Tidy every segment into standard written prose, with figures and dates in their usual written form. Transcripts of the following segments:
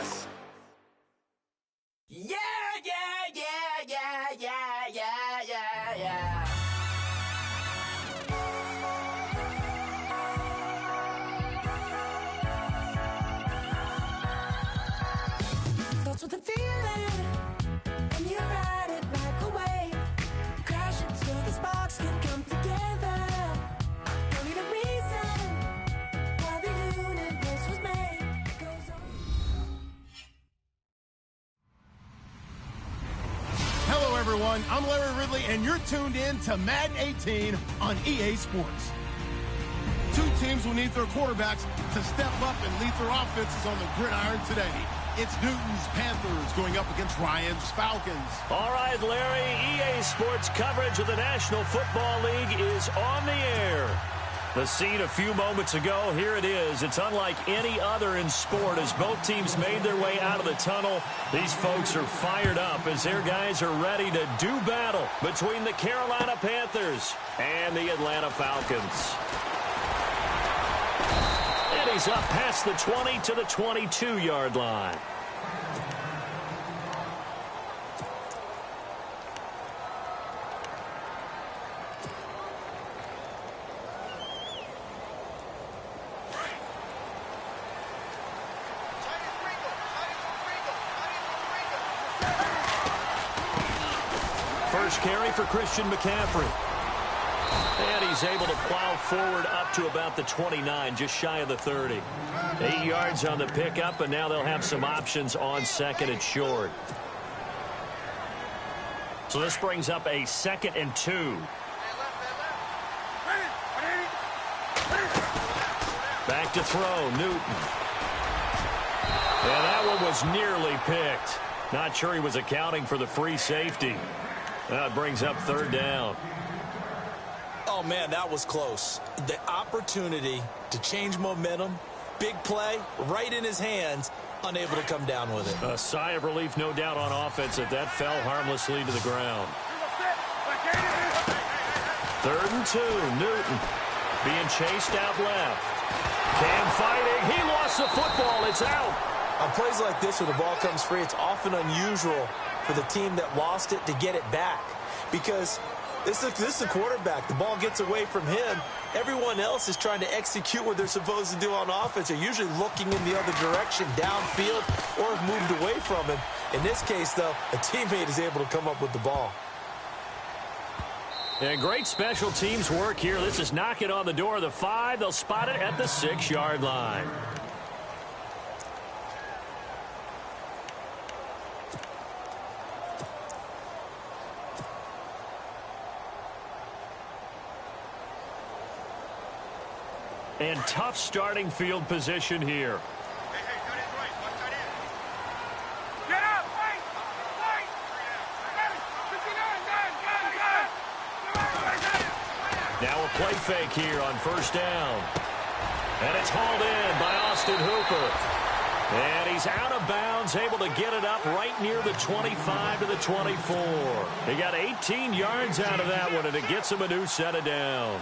us. Yeah, yeah, yeah, yeah, yeah, yeah, yeah, yeah. Starts with a feeling, and you ride it like a wave. Crash it so the sparks can come together. Don't need a reason why the universe was made. It goes on. Hello, everyone. I'm Larry Ridley, and you're tuned in to Madden 18 on EA Sports. Two teams will need their quarterbacks to step up and lead their offenses on the gridiron today. It's Newton's Panthers going up against Ryan's Falcons. All right, Larry, EA Sports coverage of the National Football League is on the air. The scene a few moments ago, here it is. It's unlike any other in sport as both teams made their way out of the tunnel. These folks are fired up as their guys are ready to do battle between the Carolina Panthers and the Atlanta Falcons. And he's up past the 20 to the 22-yard line. First carry for Christian McCaffrey. And he's able to plow forward up to about the 29, just shy of the 30. 8 yards on the pickup, and now they'll have some options on second and short. So this brings up a 2nd and 2. Back to throw, Newton. And that one was nearly picked. Not sure he was accounting for the free safety. That brings up 3rd down. Oh, man, that was close. The opportunity to change momentum, big play, right in his hands, unable to come down with it. A sigh of relief, no doubt, on offense that fell harmlessly to the ground. 3rd and 2, Newton being chased out left. Cam fighting. He lost the football. It's out. On plays like this where the ball comes free, it's often unusual for the team that lost it to get it back because this is a quarterback. The ball gets away from him. Everyone else is trying to execute what they're supposed to do on offense. They're usually looking in the other direction, downfield, or have moved away from him. In this case, though, a teammate is able to come up with the ball. And great special teams work here. This is knocking on the door of the 5. They'll spot it at the 6-yard line. And tough starting field position here. Now a play fake here on 1st down. And it's hauled in by Austin Hooper. And he's out of bounds, able to get it up right near the 25 to the 24. He got 18 yards out of that one, and it gets him a new set of downs.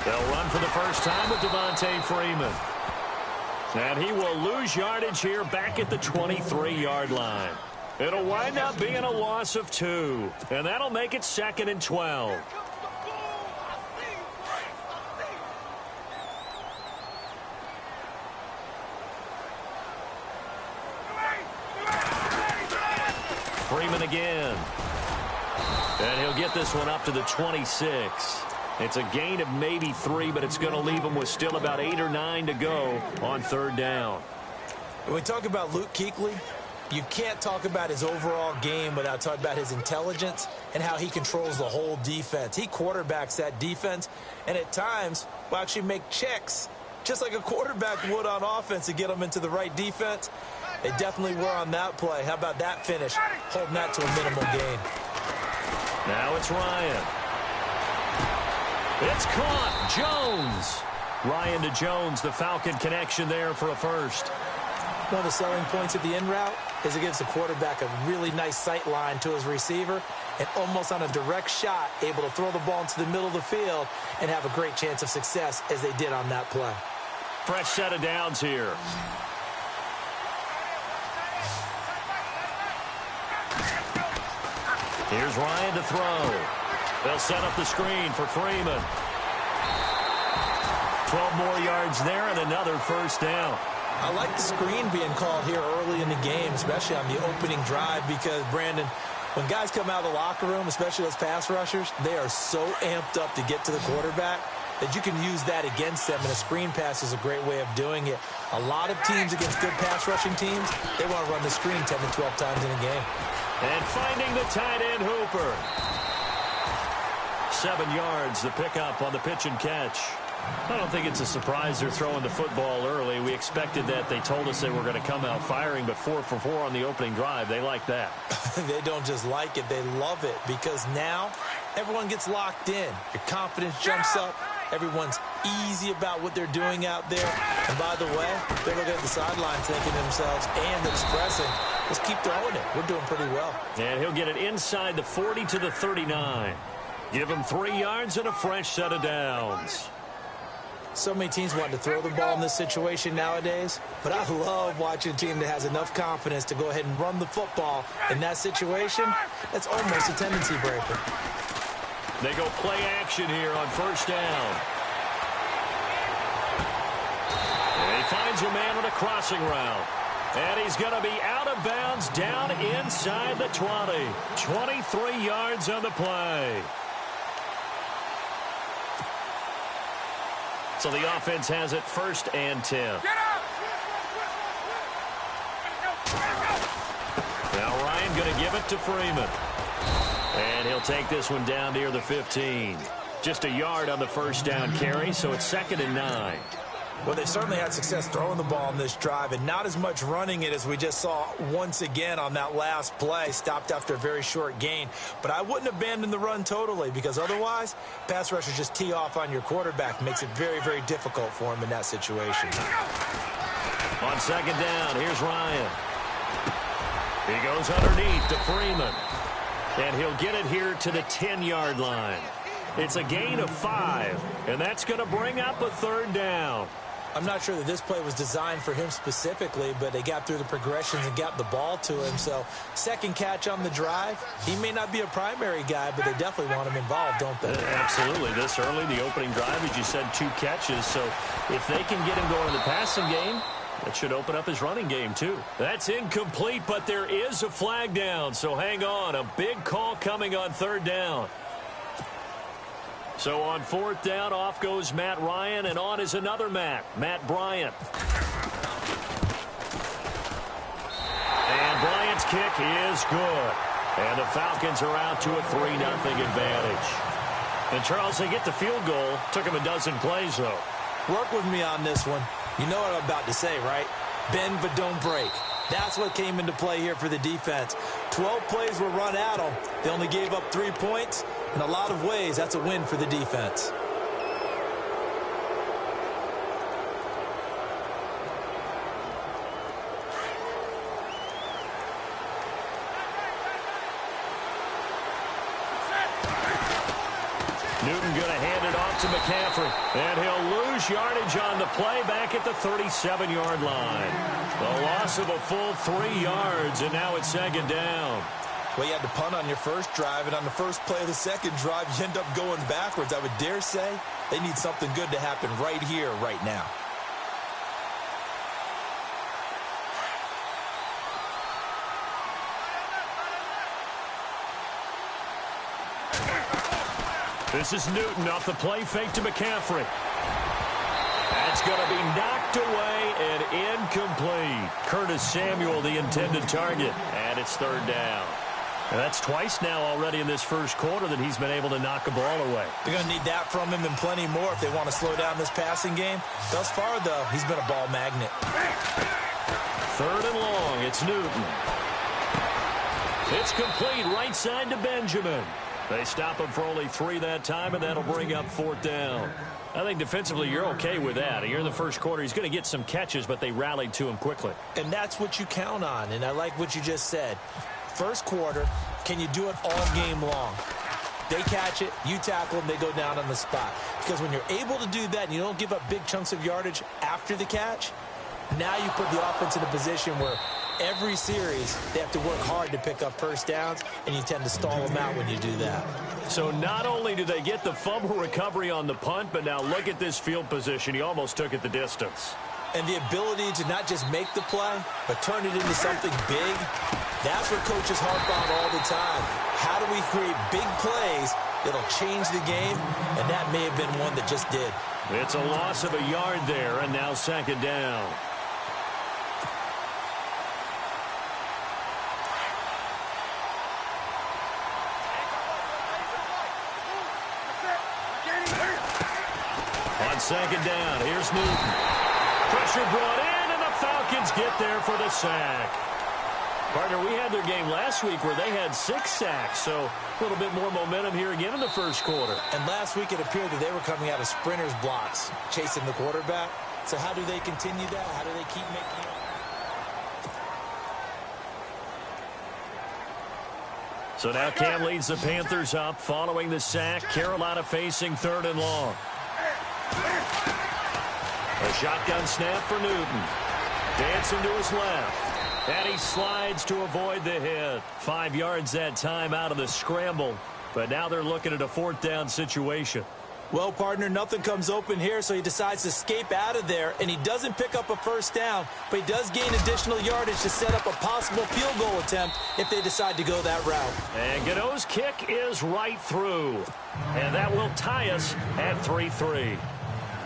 They'll run for the first time with Devontae Freeman. And he will lose yardage here back at the 23-yard line. It'll wind up being a loss of 2. And that'll make it 2nd and 12. Freeman again. And he'll get this one up to the 26. It's a gain of maybe 3, but it's going to leave him with still about 8 or 9 to go on 3rd down. When we talk about Luke Kuechly, you can't talk about his overall game without talking about his intelligence and how he controls the whole defense. He quarterbacks that defense, and at times will actually make checks, just like a quarterback would on offense to get them into the right defense. They definitely were on that play. How about that finish, holding that to a minimal gain. Now it's Ryan. It's caught. Jones. Ryan to Jones, the Falcon connection there for a first. one of the selling points of the in route is it gives the quarterback a really nice sight line to his receiver and almost on a direct shot able to throw the ball into the middle of the field and have a great chance of success as they did on that play. Fresh set of downs here. Here's Ryan to throw. They'll set up the screen for Freeman. 12 more yards there and another first down. I like the screen being called here early in the game, especially on the opening drive, because, Brandon, when guys come out of the locker room, especially those pass rushers, they are so amped up to get to the quarterback that you can use that against them, and a screen pass is a great way of doing it. A lot of teams against good pass rushing teams, they want to run the screen 10 to 12 times in a game. And finding the tight end, Hooper. 7 yards, the pickup on the pitch and catch. I don't think it's a surprise they're throwing the football early. We expected that. They told us they were going to come out firing, but 4 for 4 on the opening drive. They like that. They don't just like it, they love it, because now everyone gets locked in. Your confidence jumps up. Everyone's easy about what they're doing out there. And by the way, they're looking at the sideline thinking to themselves and expressing, let's keep throwing it. We're doing pretty well. And he'll get it inside the 40 to the 39. Give him 3 yards and a fresh set of downs. So many teams want to throw the ball in this situation nowadays, but I love watching a team that has enough confidence to go ahead and run the football. In that situation, that's almost a tendency breaker. They go play action here on first down. And he finds a man on a crossing route. And he's going to be out of bounds down inside the 20. 23 yards on the play. So the offense has it 1st and 10. Now Ryan going to give it to Freeman. And he'll take this one down near the 15. Just a yard on the first down carry, so it's 2nd and 9. Well, they certainly had success throwing the ball in this drive, and not as much running it as we just saw once again on that last play. Stopped after a very short gain. But I wouldn't abandon the run totally, because otherwise, pass rushers just tee off on your quarterback. Makes it very, very difficult for him in that situation. On 2nd down, here's Ryan. He goes underneath to Freeman. And he'll get it here to the 10-yard line. It's a gain of 5, and that's going to bring up a 3rd down. I'm not sure that this play was designed for him specifically, but they got through the progressions and got the ball to him. So, second catch on the drive. He may not be a primary guy, but they definitely want him involved, don't they? Absolutely. This early, the opening drive, as you said, 2 catches. So, if they can get him going in the passing game, that should open up his running game, too. That's incomplete, but there is a flag down. So, hang on. A big call coming on 3rd down. So on 4th down, off goes Matt Ryan, and on is another Matt Bryant. And Bryant's kick is good. And the Falcons are out to a 3-0 advantage. And, Charles, they get the field goal. Took him a dozen plays, though. Work with me on this one. You know what I'm about to say, right? Bend but don't break. That's what came into play here for the defense. 12 plays were run at them. They only gave up 3 points. In a lot of ways, that's a win for the defense. Newton going to hand it off to McCaffrey. And he'll lose yardage on the play back at the 37-yard line. The loss of a full 3 yards, and now it's 2nd down. Well, you had to punt on your first drive, and on the first play of the second drive, you end up going backwards. I would dare say they need something good to happen right here, right now. This is Newton off the play fake to McCaffrey. That's going to be knocked away and incomplete. Curtis Samuel, the intended target, and it's 3rd down. And that's twice now already in this first quarter that he's been able to knock a ball away. They're going to need that from him and plenty more if they want to slow down this passing game. Thus far, though, he's been a ball magnet. 3rd and long, it's Newton. It's complete right side to Benjamin. They stop him for only 3 that time, and that'll bring up 4th down. I think defensively you're okay with that. Here in the first quarter, he's going to get some catches, but they rallied to him quickly. And that's what you count on, and I like what you just said. First quarter, can you do it all game long? They catch it, you tackle them, they go down on the spot. Because when you're able to do that and you don't give up big chunks of yardage after the catch, now you put the offense in a position where every series they have to work hard to pick up first downs, and you tend to stall them out when you do that. So not only do they get the fumble recovery on the punt, but now look at this field position. He almost took it the distance. And the ability to not just make the play, but turn it into something big, that's what coaches harp on all the time. How do we create big plays that'll change the game? And that may have been one that just did. It's a loss of a yard there, and now 2nd down. On 2nd down, here's Newton. Pressure brought in, and the Falcons get there for the sack. Partner, we had their game last week where they had 6 sacks, so a little bit more momentum here again in the first quarter. And last week it appeared that they were coming out of sprinters blocks, chasing the quarterback. So how do they continue that? How do they keep making it? So now Cam leads the Panthers up following the sack. Carolina facing 3rd and long. A shotgun snap for Newton. Dancing to his left. And he slides to avoid the hit. 5 yards that time out of the scramble. But now they're looking at a 4th down situation. Well, partner, nothing comes open here, so he decides to escape out of there, and he doesn't pick up a first down, but he does gain additional yardage to set up a possible field goal attempt if they decide to go that route. And Gano's kick is right through. And that will tie us at 3-3.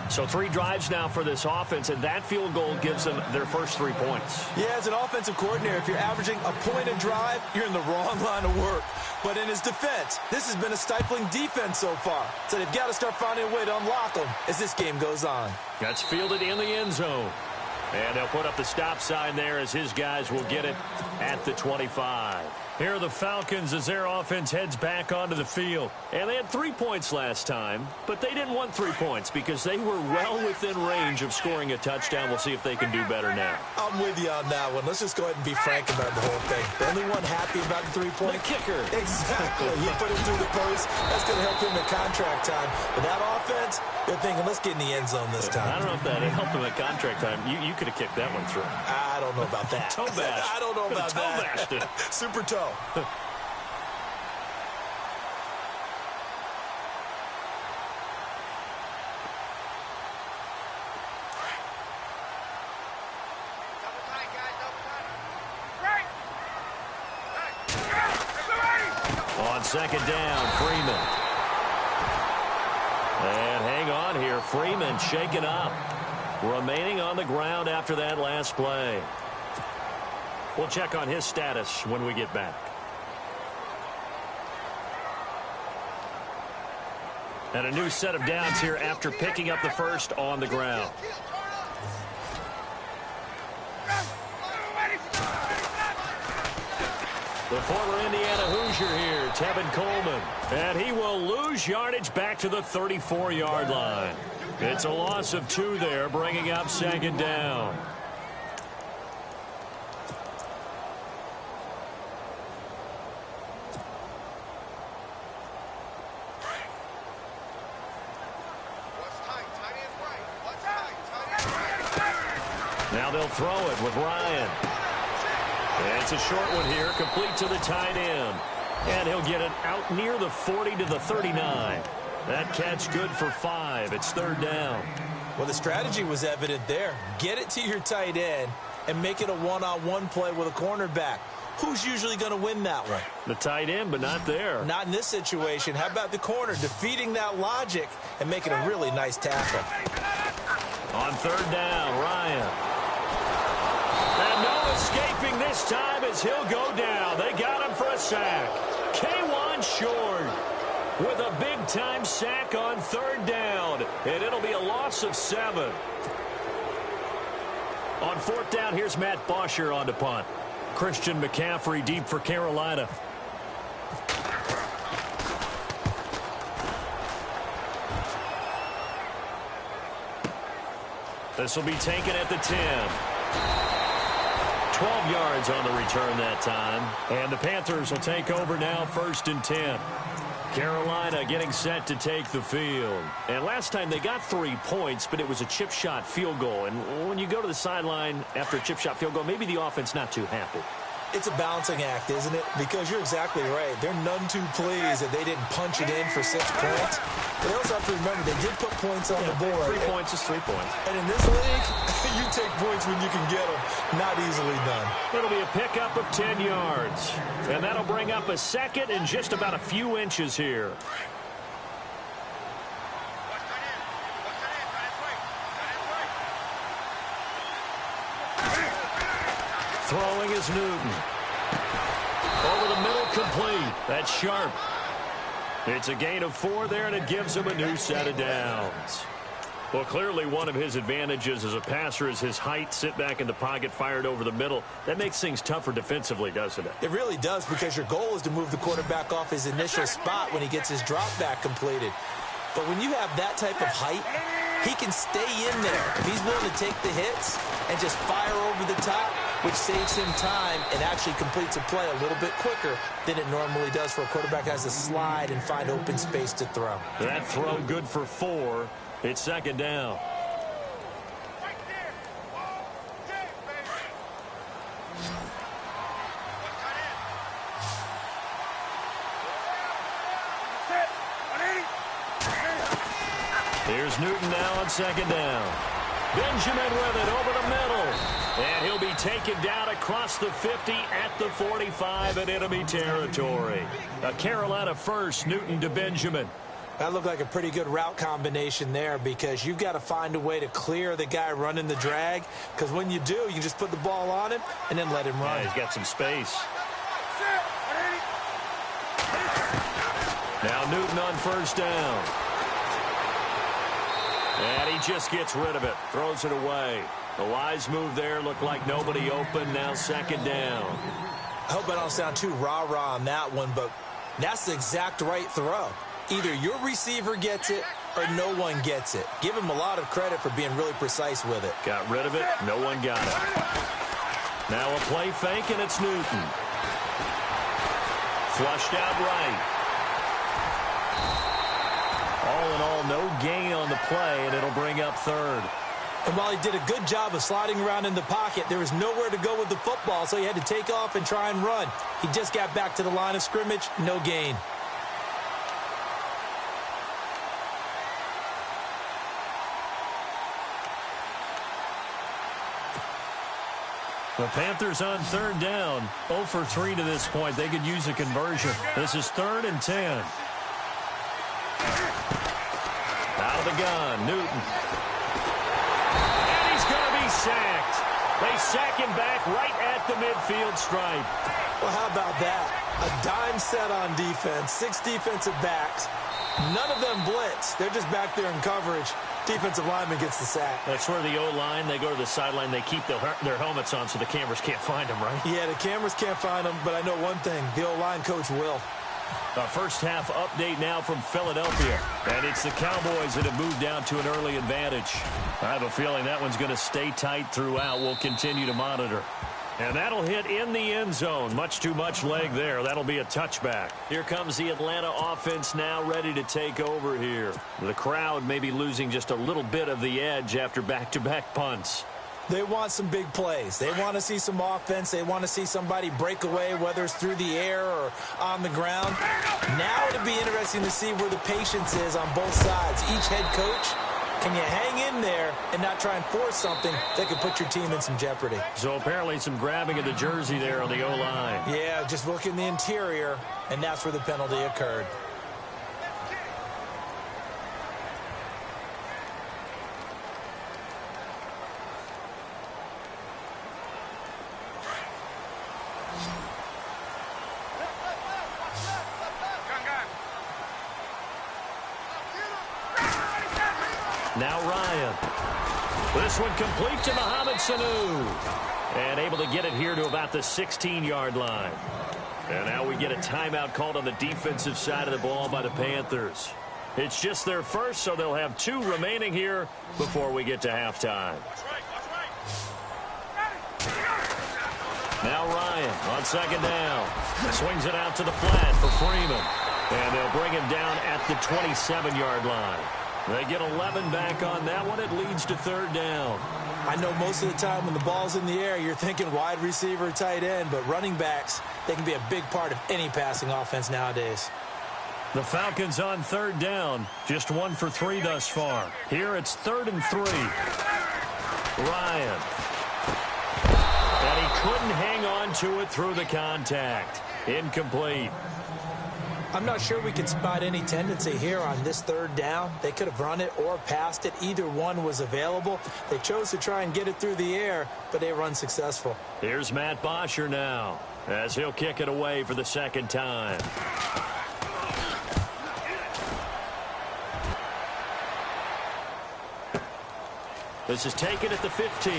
So 3 drives now for this offense, and that field goal gives them their first 3 points. Yeah, as an offensive coordinator, if you're averaging a point a drive, you're in the wrong line of work. But in his defense, this has been a stifling defense so far. So they've got to start finding a way to unlock them as this game goes on. That's fielded in the end zone. And they'll put up the stop sign there as his guys will get it at the 25. Here are the Falcons as their offense heads back onto the field. And they had 3 points last time, but they didn't want 3 points because they were well within range of scoring a touchdown. We'll see if they can do better now. I'm with you on that one. Let's just go ahead and be frank about the whole thing. The only one happy about the 3-point. The kicker. Exactly. He put him through the post. That's going to help him in contract time. But that offense, they're thinking, let's get in the end zone this time. I don't know if that helped him at contract time. You could have kicked that one through. I don't know about that. Toe bash. I don't know about toe that. bashed it. Super toe. On 2nd down, Freeman. And hang on here. Freeman shaken up. Remaining on the ground after that last play. We'll check on his status when we get back. And a new set of downs here after picking up the first on the ground. The former Indiana Hoosier here, Tevin Coleman. And he will lose yardage back to the 34-yard line. It's a loss of 2 there, bringing up 2nd down. Now they'll throw it with Ryan. And it's a short one here, complete to the tight end. And he'll get it out near the 40 to the 39. That catch good for 5. It's 3rd down. Well, the strategy was evident there. Get it to your tight end and make it a one-on-one play with a cornerback. Who's usually going to win that one? The tight end, but not there. Not in this situation. How about the corner defeating that logic and making a really nice tackle? On 3rd down, Ryan. And no escaping this time as he'll go down. They got him for a sack. K'Wan Short with a big-time sack on 3rd down. And it'll be a loss of 7. On 4th down, here's Matt Bosher on the punt. Christian McCaffrey deep for Carolina. This will be taken at the 10. 12 yards on the return that time. And the Panthers will take over now, 1st and 10. Carolina getting set to take the field. And last time they got 3 points, but it was a chip shot field goal. And when you go to the sideline after a chip shot field goal, maybe the offense not too happy. It's a balancing act, isn't it? Because you're exactly right. They're none too pleased that they didn't punch it in for 6 points. But they also have to remember they did put points on the board. 3 points is 3 points. And in this league, you take points when you can get them. Not easily done. It'll be a pickup of 10 yards. And that'll bring up a second and just about a few inches here. Throwing is Newton. Over the middle, complete. That's Sharp. It's a gain of 4 there, and it gives him a new set of downs. Well, clearly one of his advantages as a passer is his height. Sit back in the pocket, fired over the middle. That makes things tougher defensively, doesn't it? It really does, because your goal is to move the quarterback off his initial spot when he gets his drop back completed. But when you have that type of height, he can stay in there if he's willing to take the hits and just fire over the top, which saves him time and actually completes a play a little bit quicker than it normally does for a quarterback who has to slide and find open space to throw. That throw good for 4. It's 2nd down. Here's Newton now on 2nd down. Benjamin with it over the middle. And he'll be taken down across the 50 at the 45 in enemy territory. A Carolina first, Newton to Benjamin. That looked like a pretty good route combination there, because you've got to find a way to clear the guy running the drag, because when you do, you can just put the ball on him and then let him run. Yeah, he's got some space. Now Newton on 1st down. And he just gets rid of it. Throws it away. A wise move there. Looked like nobody open. Now 2nd down. I hope I don't sound too rah-rah on that one, but that's the exact right throw. Either your receiver gets it or no one gets it. Give him a lot of credit for being really precise with it. Got rid of it. No one got it. Now a play fake, and it's Newton. Flushed out right. All in all, no gain on the play, and it'll bring up 3rd. And while he did a good job of sliding around in the pocket, there was nowhere to go with the football, so he had to take off and try and run. He just got back to the line of scrimmage, no gain. The Panthers on 3rd down. 0 for 3 to this point. They could use a conversion. This is 3rd and 10. Out of the gun, Newton. And he's going to be sacked. They sack him back right at the midfield stripe. Well, how about that? A dime set on defense, 6 defensive backs. None of them blitz. They're just back there in coverage. Defensive lineman gets the sack. That's where the O-line, they go to the sideline, they keep their helmets on so the cameras can't find them, right? Yeah, the cameras can't find them, but I know one thing. The O-line coach will. A first half update now from Philadelphia. And it's the Cowboys that have moved down to an early advantage. I have a feeling that one's going to stay tight throughout. We'll continue to monitor. And that'll hit in the end zone. Much too much leg there. That'll be a touchback. Here comes the Atlanta offense now ready to take over here. The crowd may be losing just a little bit of the edge after back-to-back punts. They want some big plays. They want to see some offense. They want to see somebody break away, whether it's through the air or on the ground. Now it'll be interesting to see where the patience is on both sides. Each head coach, can you hang in there and not try and force something that could put your team in some jeopardy? So apparently some grabbing of the jersey there on the O-line. Yeah, just look in the interior, and that's where the penalty occurred. Now Ryan. This one complete to Mohamed Sanu. And able to get it here to about the 16-yard line. And now we get a timeout called on the defensive side of the ball by the Panthers. It's just their first, so they'll have 2 remaining here before we get to halftime. Now Ryan on second down. Swings it out to the flat for Freeman. And they'll bring him down at the 27-yard line. They get 11 back on that one. It leads to third down. I know most of the time when the ball's in the air, you're thinking wide receiver, tight end, but running backs, they can be a big part of any passing offense nowadays. The Falcons on third down. Just 1 for 3 thus far. Here it's 3rd and 3. Ryan. And he couldn't hang on to it through the contact. Incomplete. I'm not sure we can spot any tendency here on this third down. They could have run it or passed it. Either one was available. They chose to try and get it through the air, but they were unsuccessful. Here's Matt Bosher now as he'll kick it away for the second time. This is taken at the 15.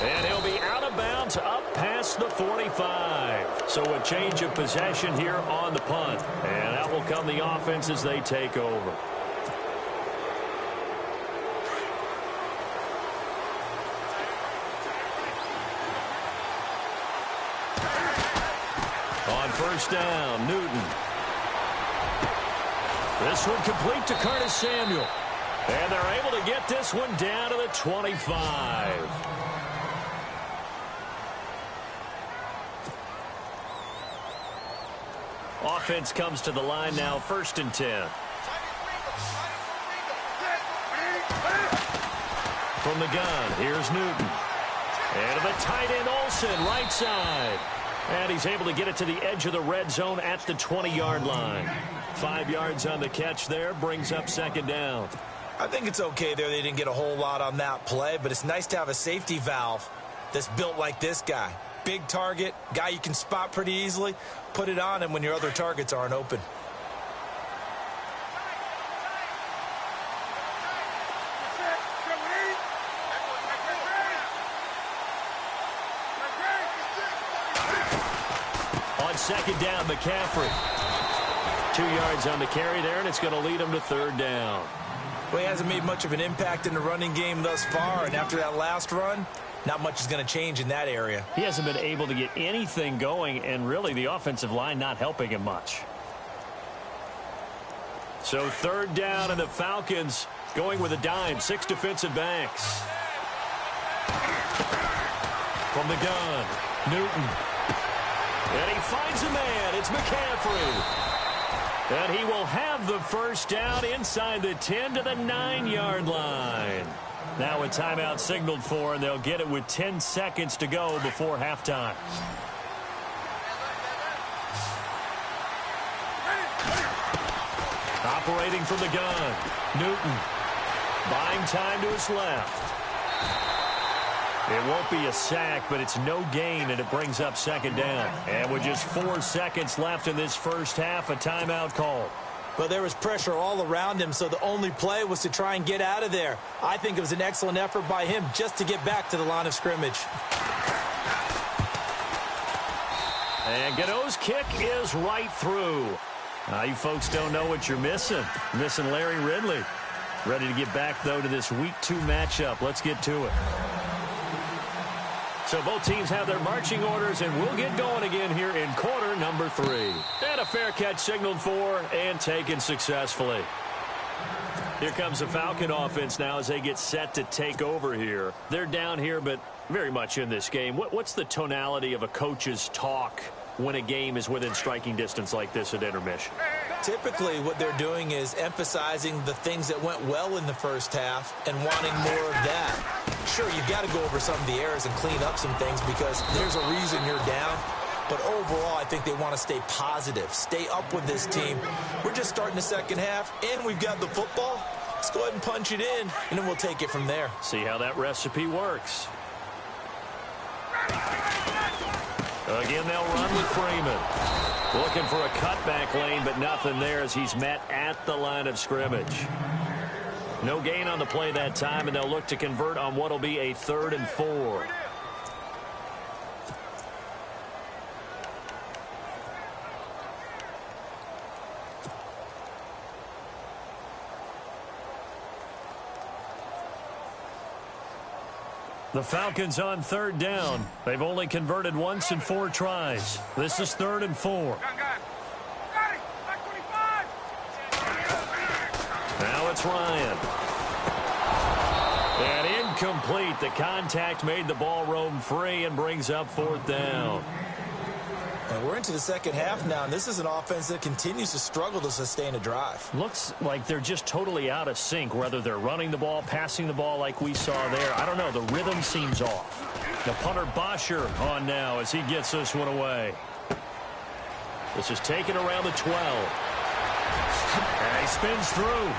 And he'll be out of bounds up past the 45. So a change of possession here on the punt. And that will come the offense as they take over. On first down, Newton. This one complete to Curtis Samuel. And they're able to get this one down to the 25. Offense comes to the line now, 1st and 10. From the gun, here's Newton. And to the tight end, Olsen, right side. And he's able to get it to the edge of the red zone at the 20-yard line. 5 yards on the catch there, brings up second down. I think it's okay there. They didn't get a whole lot on that play, but it's nice to have a safety valve that's built like this guy. Big target, guy you can spot pretty easily. Put it on him when your other targets aren't open. On second down, McCaffrey. 2 yards on the carry there, and it's going to lead him to third down. Well, he hasn't made much of an impact in the running game thus far, and after that last run, not much is going to change in that area. He hasn't been able to get anything going, and really the offensive line not helping him much. So third down, and the Falcons going with a dime. 6 defensive backs. From the gun, Newton. And he finds a man. It's McCaffrey. And he will have the first down inside the 10 to the 9-yard line. Now a timeout signaled for, and they'll get it with 10 seconds to go before halftime. Operating from the gun, Newton. Buying time to his left. It won't be a sack, but it's no gain, and it brings up second down. And with just 4 seconds left in this first half, a timeout call. Well, there was pressure all around him, so the only play was to try and get out of there. I think it was an excellent effort by him just to get back to the line of scrimmage. And Gano's kick is right through. Now, you folks don't know what you're missing. Missing Larry Ridley. Ready to get back, though, to this Week 2 matchup. Let's get to it. So both teams have their marching orders, and we'll get going again here in quarter number 3. And a fair catch signaled for and taken successfully. Here comes the Falcon offense now as they get set to take over here. They're down here, but very much in this game. What's the tonality of a coach's talk when a game is within striking distance like this at intermission? Typically, what they're doing is emphasizing the things that went well in the first half and wanting more of that. Sure, you've got to go over some of the errors and clean up some things because there's a reason you're down. But overall, I think they want to stay positive, stay up with this team. We're just starting the second half, and we've got the football. Let's go ahead and punch it in, and then we'll take it from there. See how that recipe works. Again, they'll run with Freeman. Looking for a cutback lane, but nothing there as he's met at the line of scrimmage. No gain on the play that time, and they'll look to convert on what will be a 3rd and 4. The Falcons on third down. They've only converted once in 4 tries. This is 3rd and 4. Now it's Ryan. And incomplete. The contact made the ball roam free and brings up 4th down. And we're into the second half now, and this is an offense that continues to struggle to sustain a drive. Looks like they're just totally out of sync, whether they're running the ball, passing the ball like we saw there. I don't know. The rhythm seems off. The punter Bosher on now as he gets this one away. This is taken around the 12. And he spins through.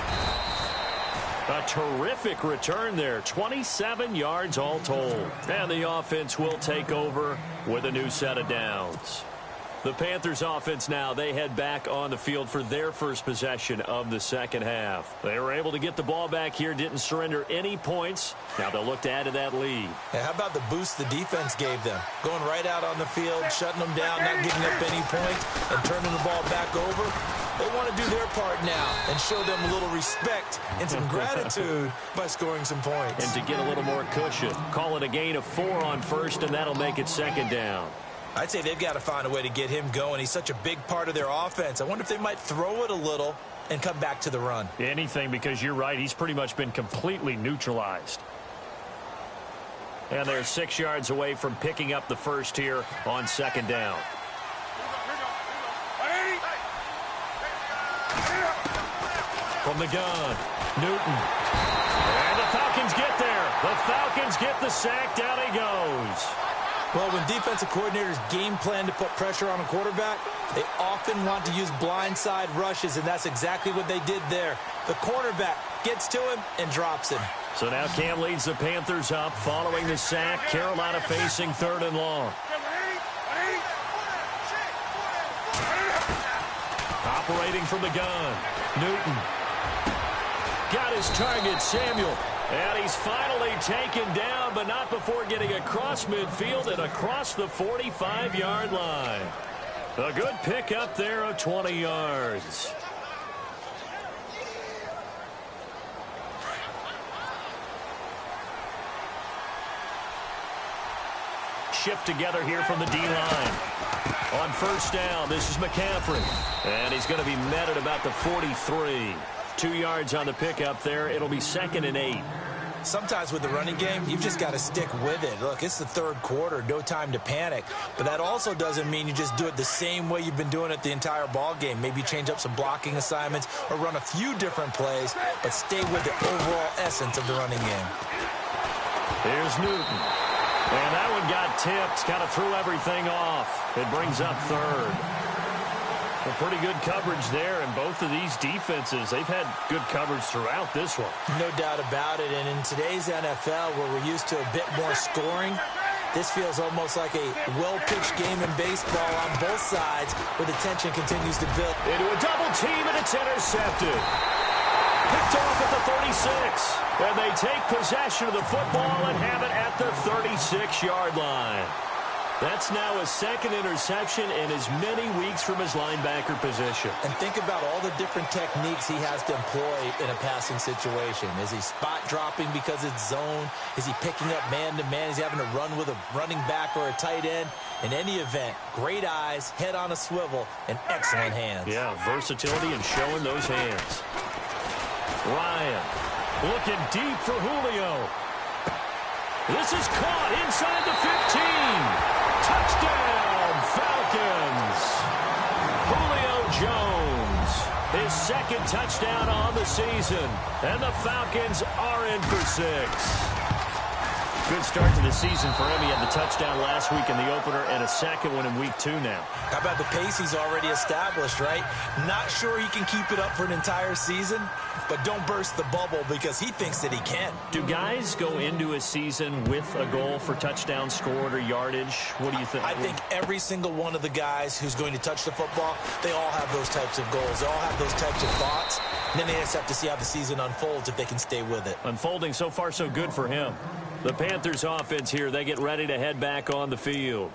A terrific return there. 27 yards all told. And the offense will take over with a new set of downs. The Panthers offense now, they head back on the field for their first possession of the second half. They were able to get the ball back here, didn't surrender any points. Now they'll look to add to that lead. How about the boost the defense gave them? Going right out on the field, shutting them down, not giving up any points, and turning the ball back over. They want to do their part now and show them a little respect and some gratitude by scoring some points. And to get a little more cushion, call it a gain of 4 on first, and that'll make it 2nd down. I'd say they've got to find a way to get him going. He's such a big part of their offense. I wonder if they might throw it a little and come back to the run. Anything, because you're right. He's pretty much been completely neutralized. And they're 6 yards away from picking up the first here on 2nd down. From the gun, Newton. And the Falcons get there. The Falcons get the sack. Down he goes. Well, when defensive coordinators game plan to put pressure on a quarterback, they often want to use blindside rushes, and that's exactly what they did there. The cornerback gets to him and drops him. So now Cam leads the Panthers up following the sack. Carolina facing 3rd and long. Operating from the gun, Newton. Got his target, Samuel. And he's finally taken down, but not before getting across midfield and across the 45-yard line. A good pickup there of 20 yards. Shift together here from the D-line. On 1st down, this is McCaffrey. And he's going to be met at about the 43. 2 yards on the pickup there. It'll be 2nd and 8. Sometimes with the running game, you've just got to stick with it. Look, it's the 3rd quarter, no time to panic. But that also doesn't mean you just do it the same way you've been doing it the entire ball game. Maybe change up some blocking assignments or run a few different plays, but stay with the overall essence of the running game. Here's Newton. And that one got tipped, kind of threw everything off. It brings up 3rd. Well, pretty good coverage there, and both of these defenses, they've had good coverage throughout this one. No doubt about it, and in today's NFL, where we're used to a bit more scoring, this feels almost like a well-pitched game in baseball on both sides, where the tension continues to build. Into a double team, and it's intercepted. Picked off at the 36, and they take possession of the football and have it at the 36-yard line. That's now his 2nd interception in as many weeks from his linebacker position. And think about all the different techniques he has to employ in a passing situation. Is he spot dropping because it's zone? Is he picking up man-to-man? Is he having to run with a running back or a tight end? In any event, great eyes, head on a swivel, and excellent hands. Yeah, versatility and showing those hands. Ryan looking deep for Julio. This is caught inside the 15. Touchdown, Falcons. Julio Jones, his 2nd touchdown on the season. And the Falcons are in for 6. Good start to the season for him. He had the touchdown last week in the opener and a 2nd one in week 2 now. How about the pace he's already established, right? Not sure he can keep it up for an entire season, but don't burst the bubble because he thinks that he can. Do guys go into a season with a goal for touchdown scored or yardage? What do you think? I think every single one of the guys who's going to touch the football, they all have those types of goals. They all have those types of thoughts. And then they just have to see how the season unfolds if they can stay with it. Unfolding so far so good for him. The Panthers offense here, they get ready to head back on the field.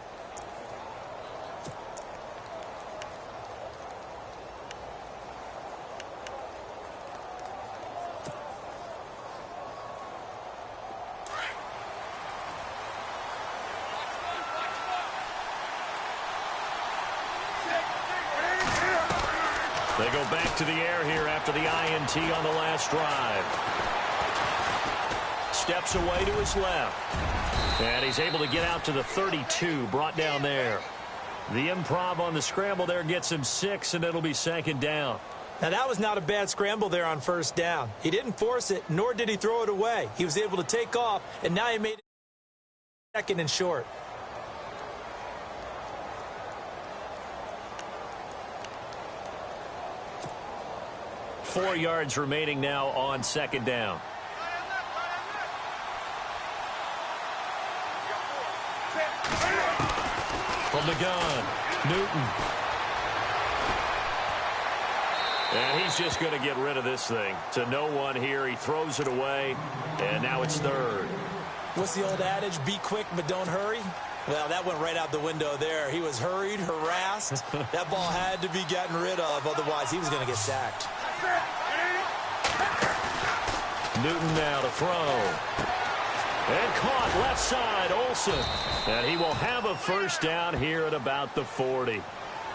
They go back to the air here after the INT on the last drive. Steps away to his left. And he's able to get out to the 32, brought down there. The improv on the scramble there gets him 6, and it'll be second down. Now, that was not a bad scramble there on first down. He didn't force it, nor did he throw it away. He was able to take off, and now he made it second and short. Four yards remaining now on second down. From the gun, Newton. And he's just going to get rid of this thing. To no one here. He throws it away, and now it's third. What's the old adage? Be quick, but don't hurry. Well, that went right out the window there. He was hurried, harassed. That ball had to be gotten rid of. Otherwise, he was going to get sacked. Newton now to throw. And caught left side, Olsen. And he will have a first down here at about the 40.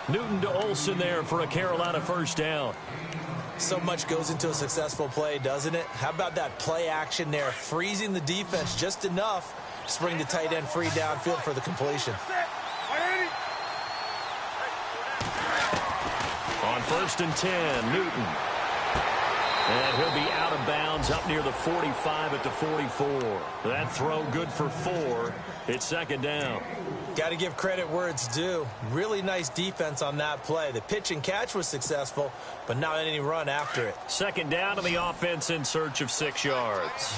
Newton to Olsen there for a Carolina first down. So much goes into a successful play, doesn't it? How about that play action there, freezing the defense just enough to bring the tight end free downfield for the completion. On 1st and 10, Newton. And he'll be out of bounds up near the 45 at the 44. That throw good for 4. It's second down. Got to give credit where it's due. Really nice defense on that play. The pitch and catch was successful, but not any run after it. Second down, and the offense in search of 6 yards.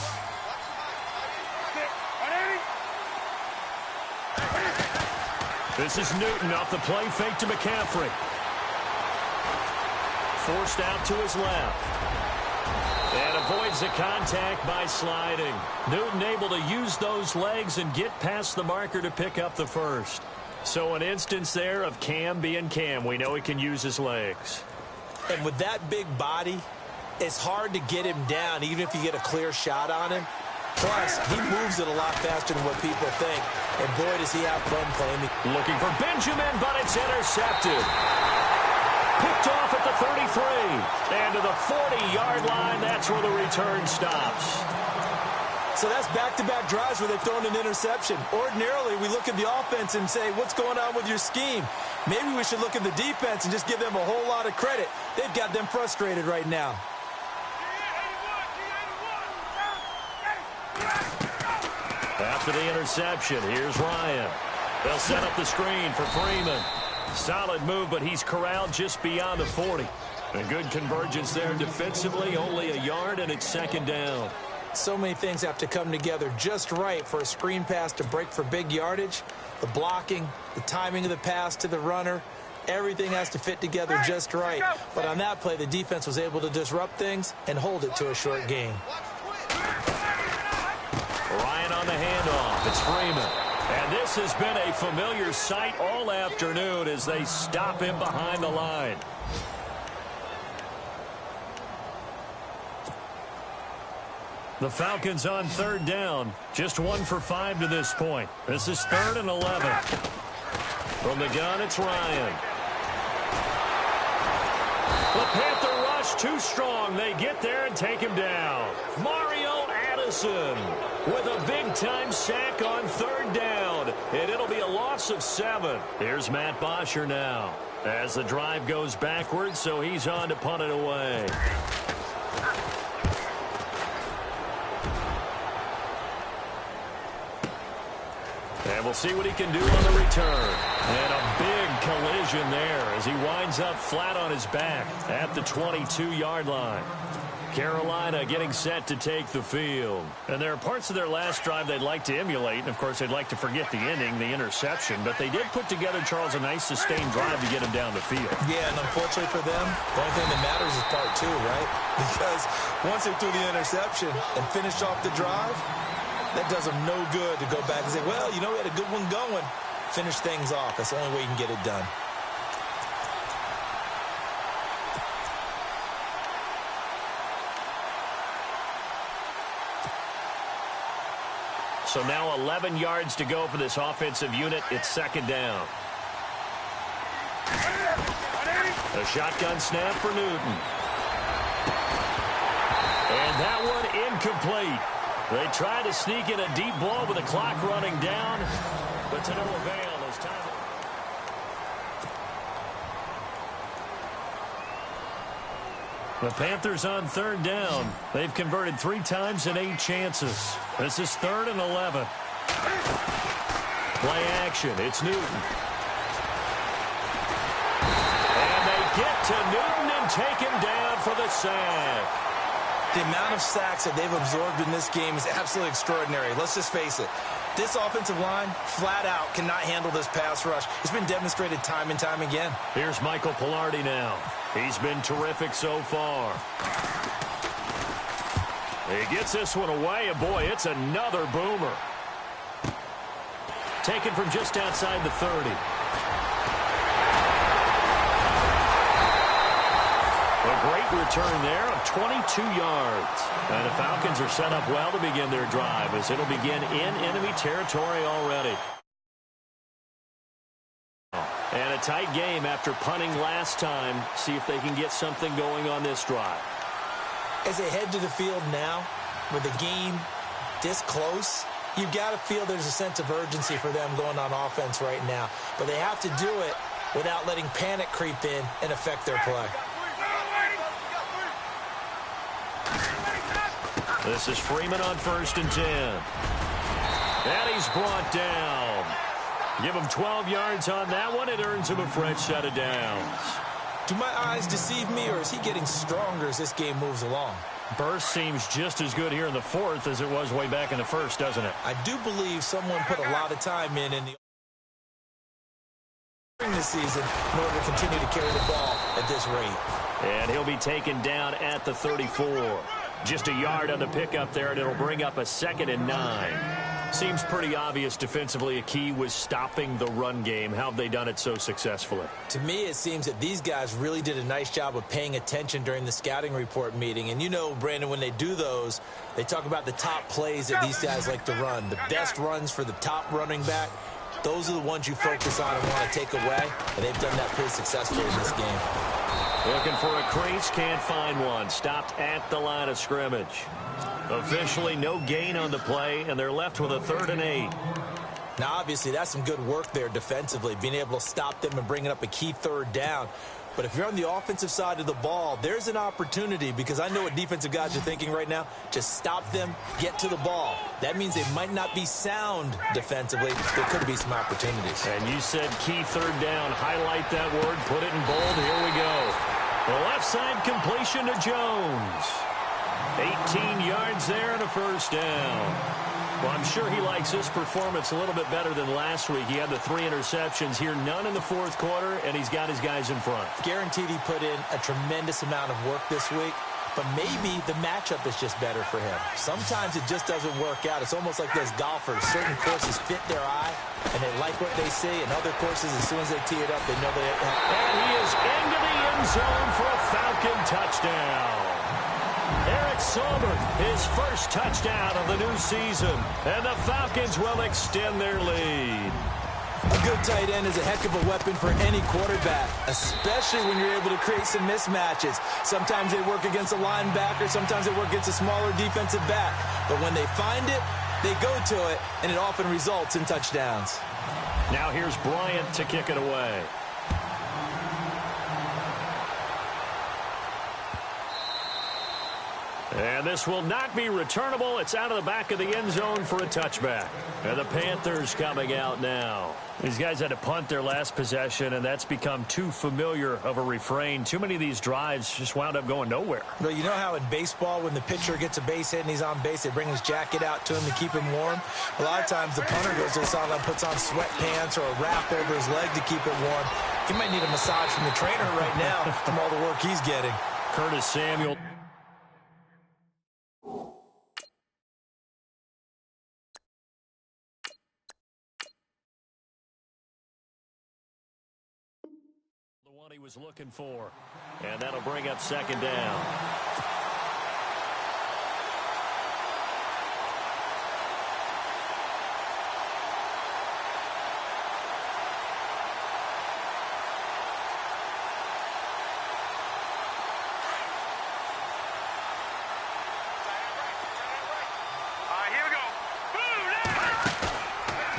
This is Newton off the play fake to McCaffrey. Forced out to his left. And avoids the contact by sliding. Newton able to use those legs and get past the marker to pick up the first. So an instance there of Cam being Cam. We know he can use his legs. And with that big body, it's hard to get him down, even if you get a clear shot on him. Plus, he moves it a lot faster than what people think. And boy, does he have fun playing. Looking for Benjamin, but it's intercepted. Picked off at the 33. And to the 40-yard line, that's where the return stops. So that's back-to-back drives where they've thrown an interception. Ordinarily, we look at the offense and say, what's going on with your scheme? Maybe we should look at the defense and just give them a whole lot of credit. They've got them frustrated right now. After the interception, here's Ryan. They'll set up the screen for Freeman. Solid move, but he's corralled just beyond the 40. A good convergence there defensively, only a yard, and it's second down. So many things have to come together just right for a screen pass to break for big yardage. The blocking, the timing of the pass to the runner, everything has to fit together just right. But on that play, the defense was able to disrupt things and hold it to a short gain. Ryan on the handoff. It's Freeman. And this has been a familiar sight all afternoon as they stop him behind the line. The Falcons on third down. Just 1 for 5 to this point. This is 3rd and 11. From the gun, it's Ryan. The Panther rush too strong. They get there and take him down. Mario Addison with a big-time sack on 3rd down. And it'll be a loss of 7. Here's Matt Bosher now as the drive goes backwards, so he's on to punt it away. And we'll see what he can do on the return. And a big collision there as he winds up flat on his back at the 22-yard line. Carolina getting set to take the field. And there are parts of their last drive they'd like to emulate. And, of course, they'd like to forget the ending, the interception. But they did put together, Charles, a nice sustained drive to get him down the field. Yeah, and unfortunately for them, the only thing that matters is part 2, right? Because once they threw the interception and finished off the drive, that does them no good to go back and say, well, you know, we had a good one going. Finish things off. That's the only way you can get it done. So now 11 yards to go for this offensive unit. It's second down. A shotgun snap for Newton. And that one incomplete. They tried to sneak in a deep ball with the clock running down, but to no avail as time. The Panthers on third down. They've converted 3 times in 8 chances. This is 3rd and 11. Play action. It's Newton. And they get to Newton and take him down for the sack. The amount of sacks that they've absorbed in this game is absolutely extraordinary. Let's just face it. This offensive line, flat out, cannot handle this pass rush. It's been demonstrated time and time again. Here's Michael Palardy now. He's been terrific so far. He gets this one away, and boy, it's another boomer. Taken from just outside the 30. A great return there of 22 yards. And the Falcons are set up well to begin their drive as it'll begin in enemy territory already. And a tight game after punting last time. See if they can get something going on this drive. As they head to the field now, with the game this close, you've got to feel there's a sense of urgency for them going on offense right now. But they have to do it without letting panic creep in and affect their play. This is Freeman on 1st and 10. And he's brought down. Give him 12 yards on that one. It earns him a fresh set of downs. Do my eyes deceive me, or is he getting stronger as this game moves along? Burst seems just as good here in the 4th as it was way back in the 1st, doesn't it? I do believe someone put a lot of time in the this season in order to continue to carry the ball at this rate. And he'll be taken down at the 34. Just a yard on the pickup there, and it'll bring up a 2nd and 9. Seems pretty obvious defensively a key was stopping the run game. How have they done it so successfully? To me, it seems that these guys really did a nice job of paying attention during the scouting report meeting. And you know, Brandon, when they do those, they talk about the top plays that these guys like to run. The best runs for the top running back. Those are the ones you focus on and want to take away. And they've done that pretty successfully in this game. Looking for a crease, can't find one. Stopped at the line of scrimmage. Officially no gain on the play, and they're left with a 3rd and 8. Now, obviously, that's some good work there defensively, being able to stop them and bringing up a key 3rd down. But if you're on the offensive side of the ball, there's an opportunity, because I know what defensive guys are thinking right now. Just stop them, get to the ball. That means they might not be sound defensively. There could be some opportunities. And you said key 3rd down. Highlight that word. Put it in bold. Here we go. The left side completion to Jones. 18 yards there and a 1st down. Well, I'm sure he likes his performance a little bit better than last week. He had the 3 interceptions here, none in the 4th quarter, and he's got his guys in front. Guaranteed he put in a tremendous amount of work this week, but maybe the matchup is just better for him. Sometimes it just doesn't work out. It's almost like those golfers. Certain courses fit their eye, and they like what they see, and other courses, as soon as they tee it up, they know they have. And he is into the end zone for a Falcon touchdown. Eric Saubert, his first touchdown of the new season. And the Falcons will extend their lead. A good tight end is a heck of a weapon for any quarterback, especially when you're able to create some mismatches. Sometimes they work against a linebacker, sometimes they work against a smaller defensive back. But when they find it, they go to it, and it often results in touchdowns. Now here's Bryant to kick it away. And this will not be returnable. It's out of the back of the end zone for a touchback. And the Panthers coming out now. These guys had to punt their last possession, and that's become too familiar of a refrain. Too many of these drives just wound up going nowhere. Well, you know how in baseball, when the pitcher gets a base hit and he's on base, they bring his jacket out to him to keep him warm? A lot of times the punter goes to the sideline, puts on sweatpants or a wrap over his leg to keep it warm. He might need a massage from the trainer right now from all the work he's getting. Curtis Samuel. He was looking for, and that'll bring up 2nd down.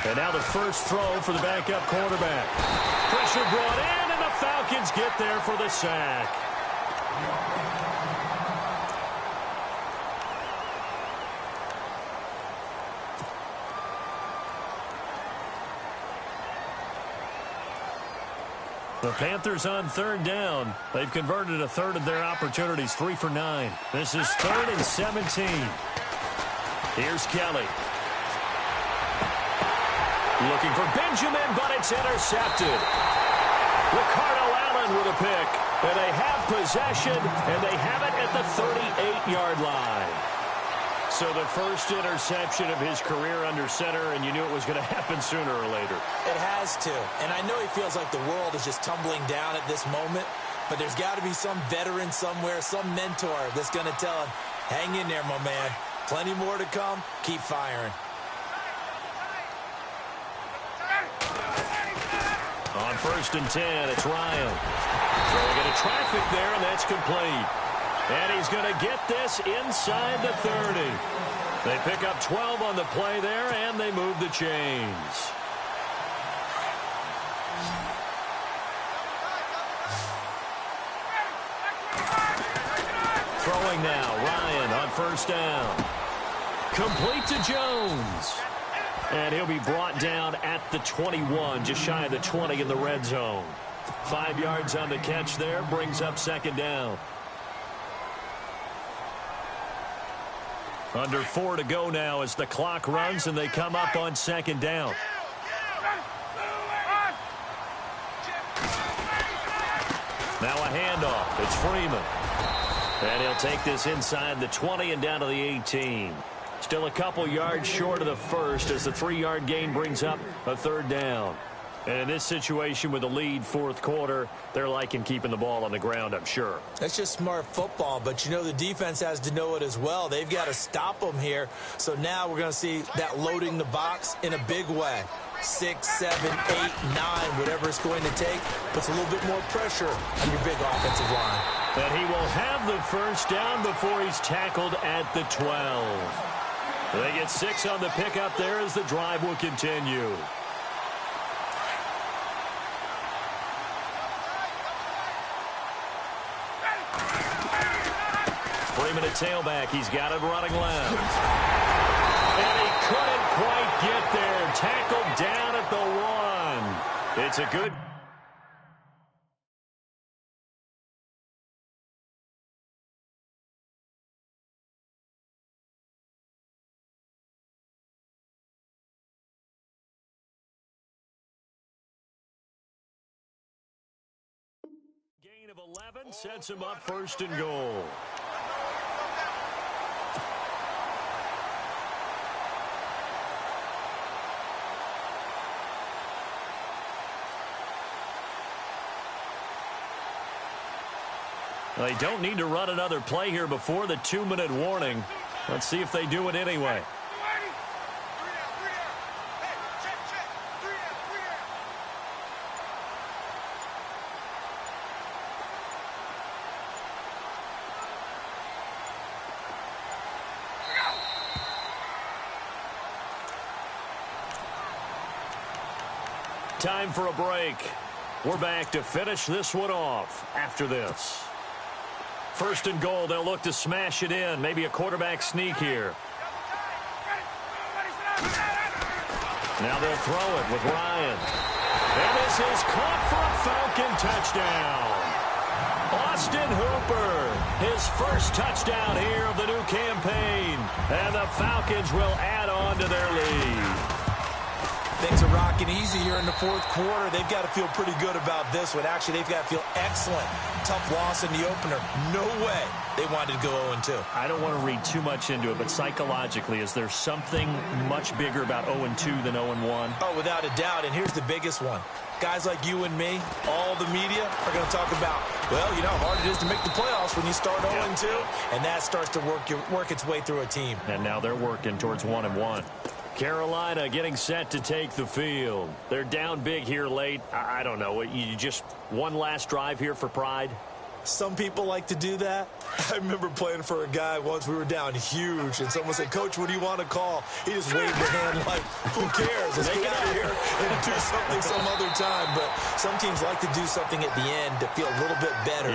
And now the first throw for the backup quarterback. Pressure brought in, and the Falcons get there for the sack. The Panthers on third down. They've converted a third of their opportunities, 3 for 9. This is 3rd and 17. Here's Kelly. Looking for Benjamin, but it's intercepted. Ricardo Allen with a pick. And they have possession, and they have it at the 38-yard line. So the first interception of his career under center, and you knew it was going to happen sooner or later. It has to. And I know he feels like the world is just tumbling down at this moment, but there's got to be some veteran somewhere, some mentor that's going to tell him, hang in there, my man. Plenty more to come. Keep firing. On 1st and 10, it's Ryan. Throwing into traffic there, and that's complete. And he's going to get this inside the 30. They pick up 12 on the play there, and they move the chains. Throwing now, Ryan on 1st down. Complete to Jones. And he'll be brought down at the 21, just shy of the 20 in the red zone. 5 yards on the catch there, brings up 2nd down. Under 4 to go now as the clock runs and they come up on 2nd down. Now a handoff. It's Freeman. And he'll take this inside the 20 and down to the 18. Still a couple yards short of the first as the 3-yard gain brings up a 3rd down. And in this situation with the lead 4th quarter, they're liking keeping the ball on the ground, I'm sure. That's just smart football, but you know the defense has to know it as well. They've got to stop them here. So now we're going to see that loading the box in a big way. 6, 7, 8, 9, whatever it's going to take, puts a little bit more pressure on your big offensive line. And he will have the first down before he's tackled at the 12. They get 6 on the pickup there as the drive will continue. Freeman at tailback. He's got it running left. And he couldn't quite get there. Tackled down at the 1. It's a good... Gain of 11 sets him up 1st and goal. They don't need to run another play here before the 2-minute warning. Let's see if they do it anyway. Time for a break. We're back to finish this one off after this. 1st and goal, they'll look to smash it in. Maybe a quarterback sneak here. Now they'll throw it with Ryan. And this is caught for a Falcon touchdown. Austin Hooper, his first touchdown here of the new campaign. And the Falcons will add on to their lead. Things are rocking easy here in the 4th quarter. They've got to feel pretty good about this one. Actually, they've got to feel excellent. Tough loss in the opener. No way they wanted to go 0-2. I don't want to read too much into it, but psychologically, is there something much bigger about 0-2 than 0-1? Oh, without a doubt. And here's the biggest one. Guys like you and me, all the media, are going to talk about, well, you know how hard it is to make the playoffs when you start 0-2. And that starts to work its way through a team. And now they're working towards 1-1. Carolina getting set to take the field. They're down big here late. I don't know. You just one last drive here for pride? Some people like to do that. I remember playing for a guy once. We were down huge, and someone said, "Coach, what do you want to call?" He just waved the hand like, who cares? Let's get out of here and do something some other time. But some teams like to do something at the end to feel a little bit better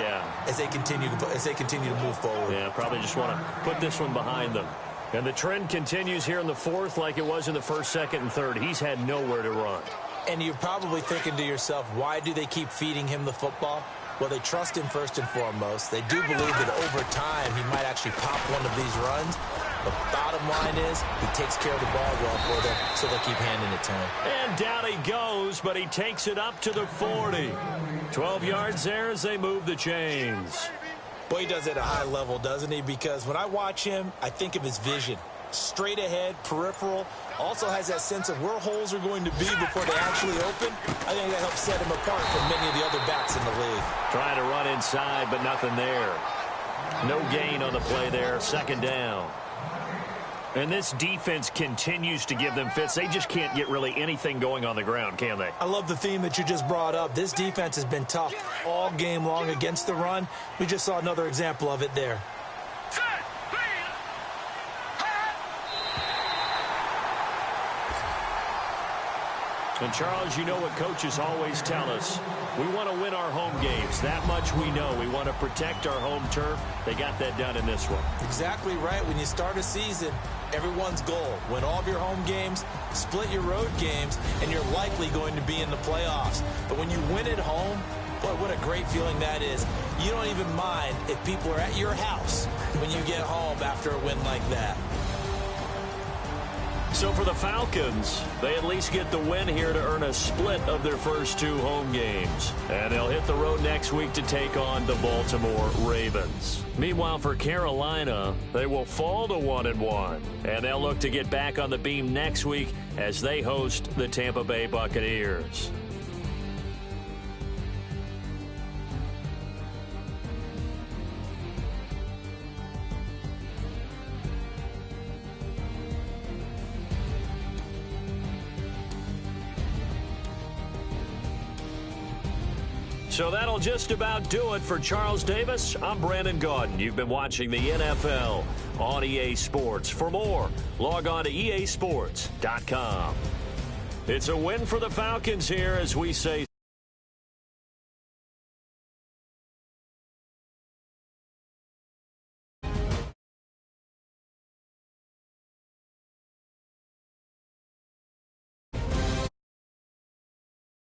as they continue to move forward. Yeah, probably just want to put this one behind them. And the trend continues here in the fourth like it was in the first, second, and third. He's had nowhere to run. And you're probably thinking to yourself, why do they keep feeding him the football? Well, they trust him first and foremost. They do believe that over time he might actually pop one of these runs. The bottom line is he takes care of the ball well for them, so they keep handing it to him. And down he goes, but he takes it up to the 40. 12 yards there as they move the chains. Boy, he does it at a high level, doesn't he? Because when I watch him, I think of his vision. Straight ahead, peripheral, also has that sense of where holes are going to be before they actually open. I think that helps set him apart from many of the other backs in the league. Trying to run inside, but nothing there. No gain on the play there, second down. And this defense continues to give them fits. They just can't get really anything going on the ground, can they? I love the theme that you just brought up. This defense has been tough all game long against the run. We just saw another example of it there. And, Charles, you know what coaches always tell us. We want to win our home games. That much we know. We want to protect our home turf. They got that done in this one. Exactly right. When you start a season, everyone's goal, win all of your home games, split your road games, and you're likely going to be in the playoffs. But when you win at home, boy, what a great feeling that is. You don't even mind if people are at your house when you get home after a win like that. So for the Falcons, they at least get the win here to earn a split of their first two home games. And they'll hit the road next week to take on the Baltimore Ravens. Meanwhile, for Carolina, they will fall to 1-1. And they'll look to get back on the beam next week as they host the Tampa Bay Buccaneers. So that'll just about do it for Charles Davis. I'm Brandon Gaudin. You've been watching the NFL on EA Sports. For more, log on to easports.com. It's a win for the Falcons here as we say